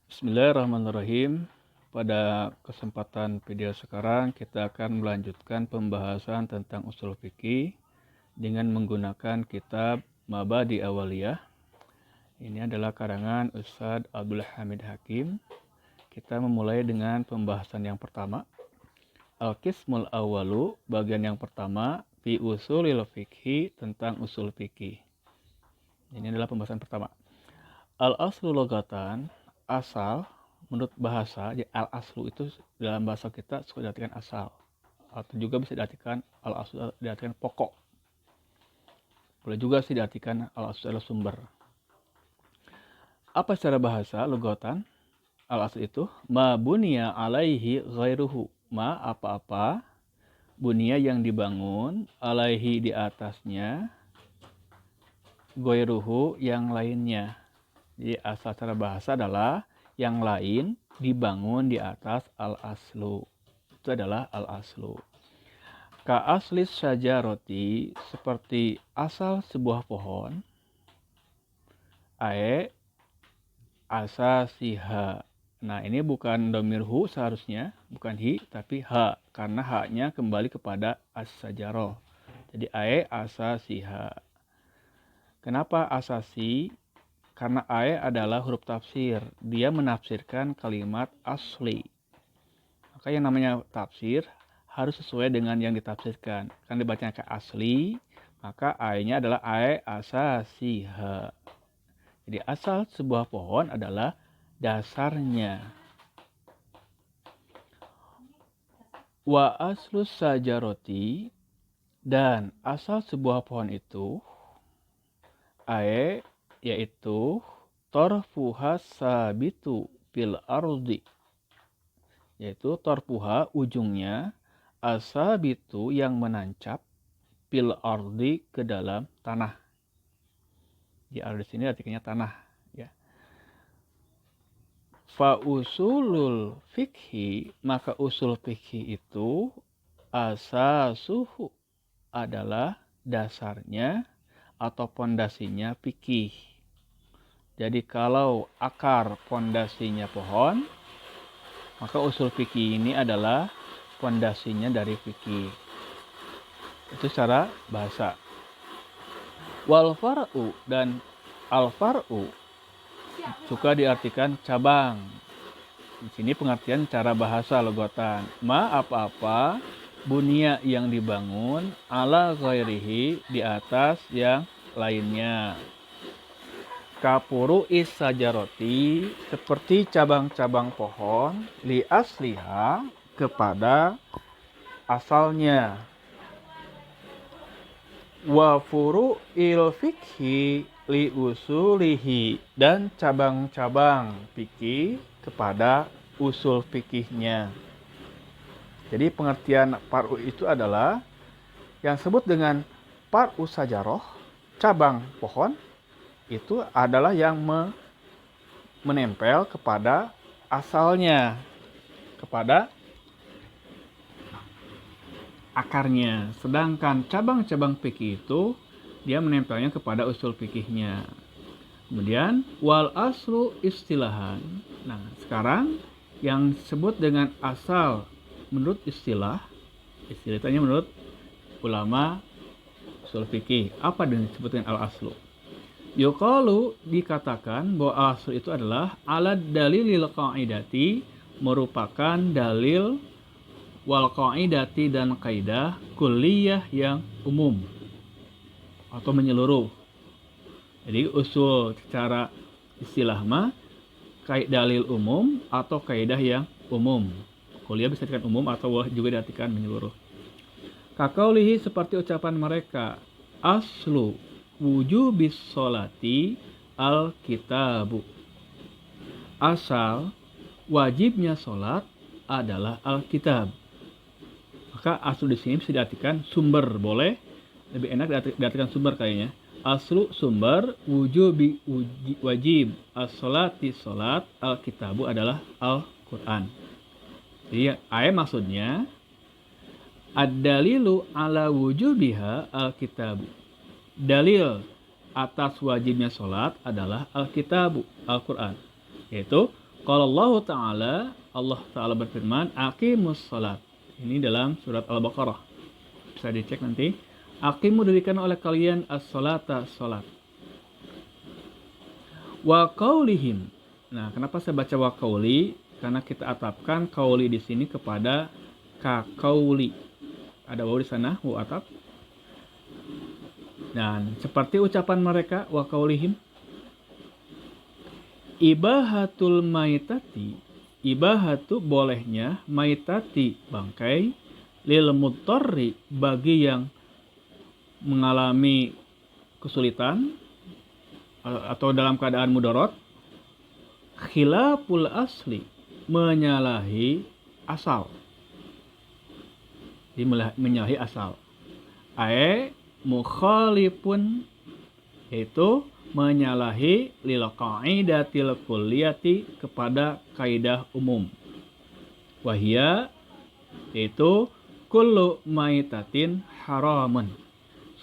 Bismillahirrahmanirrahim. Pada kesempatan video sekarang kita akan melanjutkan pembahasan tentang usul fikih dengan menggunakan kitab Mabadi Awaliyah. Ini adalah karangan Ustadz Abdul Hamid Hakim. Kita memulai dengan pembahasan yang pertama. Al-Qismul Awalu, bagian yang pertama, fi usulil fikhi, tentang usul fikih. Ini adalah pembahasan pertama. Al-aslu logatan, asal menurut bahasa. Al-aslu itu dalam bahasa kita suka diartikan asal, atau juga bisa diartikan al-aslu diartikan pokok. Boleh juga sih diartikan al-aslu adalah sumber. Apa secara bahasa logatan? Al-aslu itu ma bunia alaihi ghairuhu, ma apa-apa, bunia yang dibangun, alaihi di atasnya, ghairuhu yang lainnya. Jadi asal secara bahasa adalah yang lain dibangun di atas al-aslu. Itu adalah al-aslu. Ka aslis syajaroti, seperti asal sebuah pohon. Ae asasiha. Nah, ini bukan domir hu seharusnya, bukan hi, tapi ha. Karena ha-nya kembali kepada as-sajaroh. Jadi ae asasiha. Kenapa asasi? Karena ae adalah huruf tafsir. Dia menafsirkan kalimat asli. Maka yang namanya tafsir harus sesuai dengan yang ditafsirkan. Kan dibacanya ke asli, maka ae-nya adalah ae asasiha. Jadi asal sebuah pohon adalah dasarnya. Wa aslus sajaroti, dan asal sebuah pohon itu ae yaitu torfuha sabitu fil ardi, yaitu torfuha ujungnya, asabitu yang menancap, fil ardi ke dalam tanah. Di ardi sini artinya tanah, ya. Fa usulul fikhi, maka usul fikhi itu asasuhu adalah dasarnya atau pondasinya fikih. Jadi kalau akar pondasinya pohon, maka usul fikih ini adalah pondasinya dari fikih. Itu secara bahasa. Wal far'u, dan al far'u suka diartikan cabang. Di sini pengertian cara bahasa logotan. Ma apa-apa, bunia yang dibangun, ala ghairihi di atas yang lainnya. Kapuru is sajaroti, seperti cabang-cabang pohon, li asliha, kepada asalnya. Wa furu il fikhi li usulihi, dan cabang-cabang fikih kepada usul fikihnya. Jadi pengertian par'u itu adalah yang sebut dengan par'u sajaroh, cabang pohon, itu adalah yang menempel kepada asalnya, kepada akarnya. Sedangkan cabang-cabang fikih itu dia menempelnya kepada usul fikihnya. Kemudian wal aslu istilahan. Nah, sekarang yang disebut dengan asal menurut istilahnya menurut ulama usul fikih, apa yang disebut dengan al aslu? Yuqalu, dikatakan bahwa asal itu adalah alad dalilil qaidati, merupakan dalil wal qaidati dan kaidah kulliyah yang umum atau menyeluruh. Jadi usul secara istilah mah dalil umum atau kaidah yang umum. Kulliyah bisa diartikan umum atau juga diartikan menyeluruh. Kakaulihi, seperti ucapan mereka, aslu wujubis sholati al-kitabu. Asal wajibnya sholat adalah al-kitab. Maka aslu di sini bisa diartikan sumber, boleh. Lebih enak diartikan sumber kayaknya. Aslu sumber, wujubi wajib, as-sholati sholat, al-kitabu adalah Al-Quran. Jadi ayat maksudnya ad-dalilu ala wujubiha al-kitabu. Dalil atas wajibnya sholat adalah al-kitabu, Al-Quran. Yaitu Qala Allah Ta'ala, Allah Ta'ala berfirman, aqimus salat. Ini dalam surat Al-Baqarah. Bisa dicek nanti. Aqimu dirikan oleh kalian as-salata, salat. Wa qaulihim. Nah, kenapa saya baca wa qauli? Karena kita atapkan qauli di sini kepada ka qauli. Ada waw di sana, waw atap. Dan seperti ucapan mereka wa qaulihim, ibahatul maitati, ibahatu bolehnya, maitati bangkai, lil mudtarri bagi yang mengalami kesulitan atau dalam keadaan mudarat, khilaful asli menyalahi asal. Menyalahi asal. Mukhalifun yaitu menyalahi lil qaidatil kulliyati kepada kaidah umum. Wahia yaitu kullu maitatin haramun.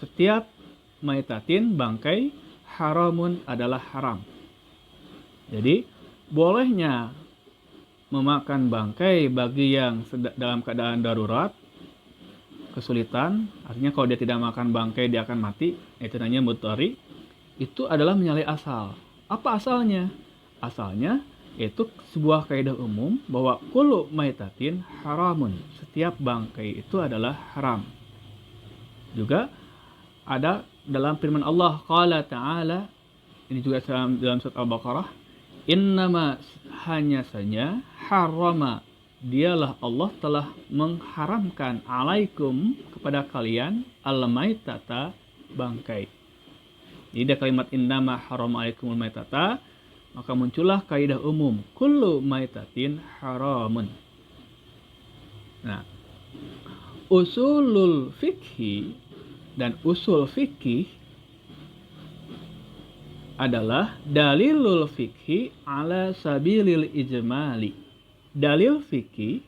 Setiap maitatin bangkai haramun adalah haram. Jadi bolehnya memakan bangkai bagi yang dalam keadaan darurat, kesulitan, artinya kalau dia tidak makan bangkai dia akan mati, itu namanya mudtari. Itu adalah menyalahi asal. Apa asalnya? Asalnya yaitu sebuah kaidah umum bahwa kullu maitatin haramun. Setiap bangkai itu adalah haram. Juga ada dalam firman Allah qala ta'ala, ini juga dalam surat Al-Baqarah, innama hanya saja harama, dialah Allah telah mengharamkan alaikum kepada kalian al-maitata bangkai. Jadi ada kalimat innama haram alaikumul maitata, maka muncullah kaidah umum kullu maitatin haramun. Nah, usulul fikhi dan usul fikih adalah dalilul fikhi ala sabilil ijmali. Dalil fikih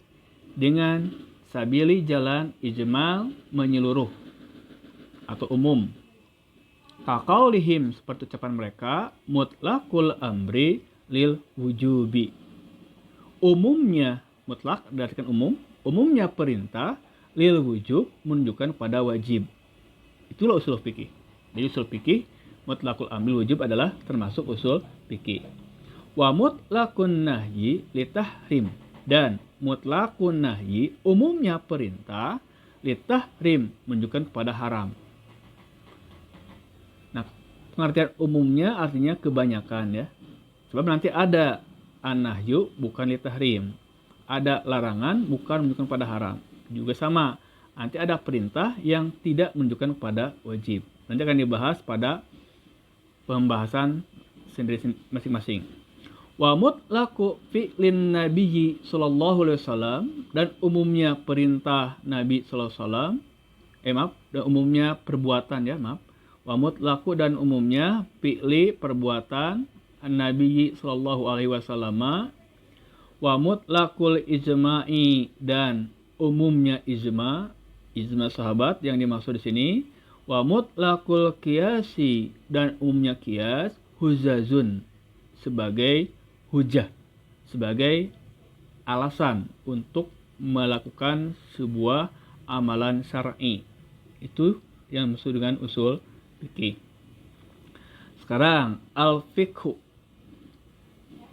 dengan sabili jalan ijmal, menyeluruh atau umum. Kaqaulihim, seperti ucapan mereka, mutlaqul amri lil wujubi. Umumnya mutlak berarti umum, umumnya perintah lil wujub menunjukkan pada wajib. Itulah usul fikih. Jadi usul fikih mutlaqul amri wujub adalah termasuk usul fikih. Wa mutlaqun nahyi litahrim, dan mutlaqun nahyi umumnya perintah litahrim menunjukkan kepada haram. Nah, pengertian umumnya artinya kebanyakan ya. Sebab nanti ada an-nahyu bukan litahrim. Ada larangan bukan menunjukkan pada haram. Juga sama. Nanti ada perintah yang tidak menunjukkan pada wajib. Nanti akan dibahas pada pembahasan sendiri masing-masing. Wa mutlaqu fi'lin nabiyyi sallallahu alaihi wasallam, dan umumnya perintah Nabi sallallahu alaihi wasallam. Dan umumnya perbuatan ya, maaf. Wa mutlaqu, dan umumnya fi'li perbuatan Nabi sallallahu alaihi wasallam. Wa mutlaqul ijma'i, dan umumnya ijma sahabat yang dimaksud di sini. Wa mutlaqul qiyasi, dan umumnya qiyas hujazun sebagai hujah, sebagai alasan untuk melakukan sebuah amalan syar'i. Itu yang maksud dengan usul fikih. Sekarang al-fiqhu,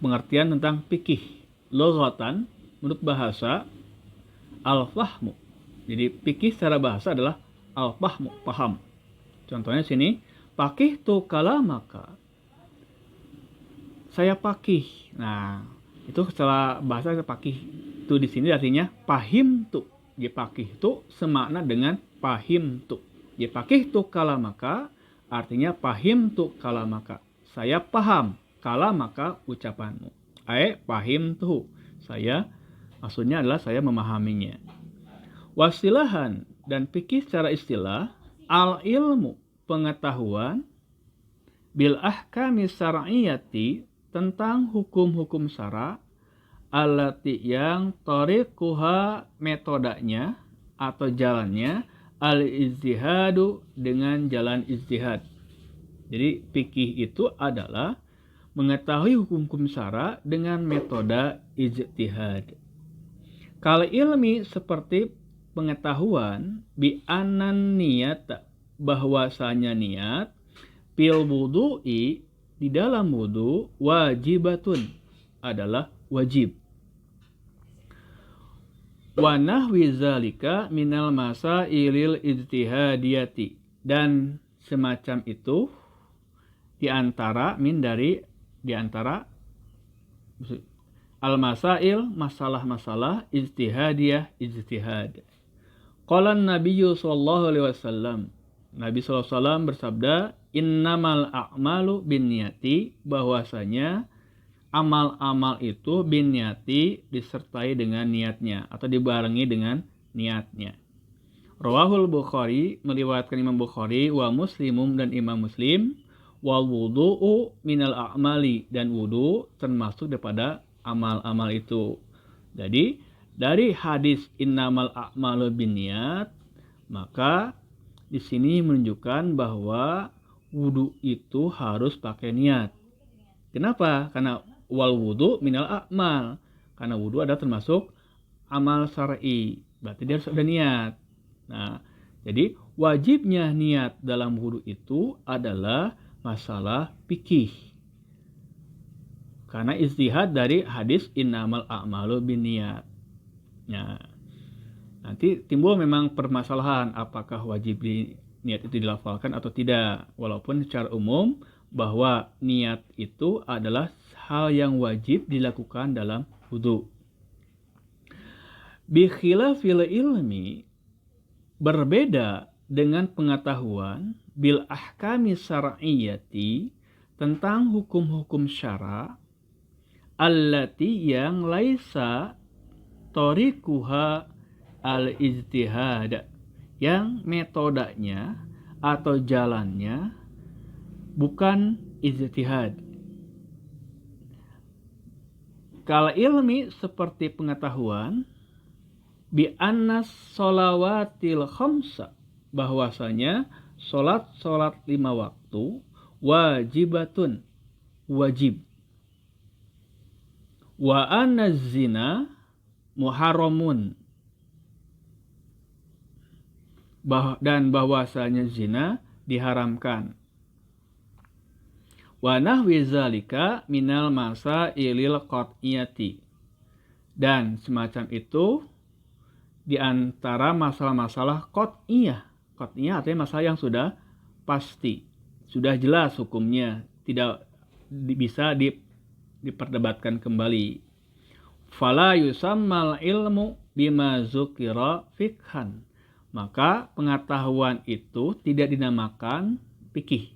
pengertian tentang fikih. Loghatan, menurut bahasa, al-fahmu. Jadi fikih secara bahasa adalah al-fahmu, paham. Contohnya sini, pakih tu kalamaka, saya pakih. Nah, itu secara bahasa pakih itu di sini artinya pahim tu. Jadi pakih tu semakna dengan pahim tu. Jadi pakih tu kalamaka artinya pahim tu kalamaka. Saya paham kalamaka ucapanmu. Pahim tu. Saya maksudnya adalah saya memahaminya. Wasilahan, dan fikih secara istilah, al ilmu, pengetahuan, bil ahkami syar'iyyati, tentang hukum-hukum syara, allati, yang tariquha, metodenya atau jalannya, al ijtihadu, dengan jalan ijtihad. Jadi fikih itu adalah mengetahui hukum-hukum syara dengan metode ijtihad. Kal ilmi seperti pengetahuan bi anan niat, bahwasanya niat fil wudu'i, di dalam wudu, wajibatun, adalah wajib. Wa nahwi zalika minal masailil ijtihadiyati, dan semacam itu di antara al-masail, masalah-masalah ijtihadiyah, ijtihad. Qala Nabiyyu sallallahu alaihi wasallam, Nabi sallallahu alaihi wasallam bersabda, innamal a'malu binniyati, bahwasanya amal-amal itu binniyati, disertai dengan niatnya atau dibarengi dengan niatnya. Rawahul Bukhari, meriwayatkan Imam Bukhari, wa Muslimum, dan Imam Muslim, wal wudu'u minal a'mali, dan wudu termasuk daripada amal-amal itu. Jadi dari hadis innamal a'malu binniyat, maka di sini menunjukkan bahwa wudu itu harus pakai niat. Kenapa? Karena wal wudu minal a'mal, karena wudu ada termasuk amal syar'i, berarti dia harus ada niat. Nah, jadi wajibnya niat dalam wudu itu adalah masalah fikih, karena ijtihad dari hadis innamal a'malu binniyat. Nah, nanti timbul memang permasalahan apakah wajib niat itu dilafalkan atau tidak. Walaupun secara umum bahwa niat itu adalah hal yang wajib dilakukan dalam wudu. Bi khilafil ilmi, berbeda dengan pengetahuan, bil ahkami syar'iyyati, tentang hukum-hukum syara, allati, yang laisa tariquha al-ijtihad, yang metodenya atau jalannya bukan ijtihad. Kal ilmi seperti pengetahuan, bi annas sholawatil khamsa, bahwasanya salat 5 waktu wajibatun, wajib. Wa anaz zina muharramun, dan bahwasanya zina diharamkan. Wa nahwi zalika minal masailil qat'iyati, dan semacam itu di antara masalah-masalah qat'iyah. Qat'iyah artinya masalah yang sudah pasti, sudah jelas hukumnya, tidak bisa diperdebatkan kembali. Fala yusammal ilmu bima zukira fikhan, maka pengetahuan itu tidak dinamakan fikih.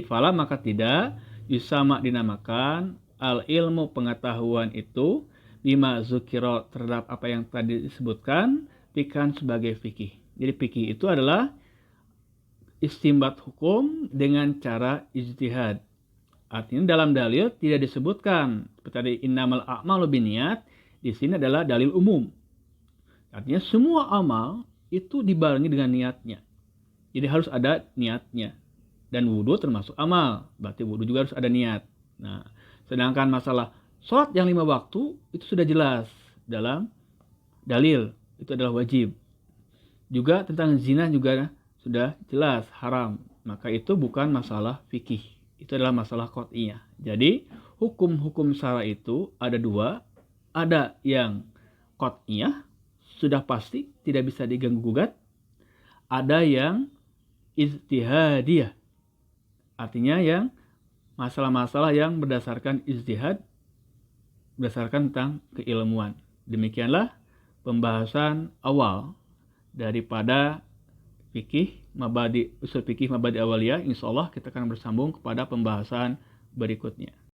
Fala, maka tidak yusama, dinamakan al ilmu, pengetahuan itu, bima zukira, terhadap apa yang tadi disebutkan, fikhan, sebagai fikih. Jadi fikih itu adalah istimbat hukum dengan cara ijtihad. Artinya dalam dalil tidak disebutkan seperti tadi innamal a'malu binniyat, di sini adalah dalil umum. Artinya semua amal itu dibarengi dengan niatnya. Jadi harus ada niatnya. Dan wudu termasuk amal, berarti wudu juga harus ada niat. Nah, sedangkan masalah sholat yang 5 waktu itu sudah jelas dalam dalil, itu adalah wajib. Juga tentang zina juga sudah jelas haram, maka itu bukan masalah fikih, itu adalah masalah qat'iyah. Jadi hukum-hukum syara itu ada 2, ada yang qat'iyah, sudah pasti tidak bisa diganggu gugat, ada yang ijtihadiyah, artinya yang masalah-masalah yang berdasarkan ijtihad, berdasarkan tentang keilmuan. Demikianlah pembahasan awal daripada fikih mabadi, usul fikih mabadi awaliyah. Insyaallah kita akan bersambung kepada pembahasan berikutnya.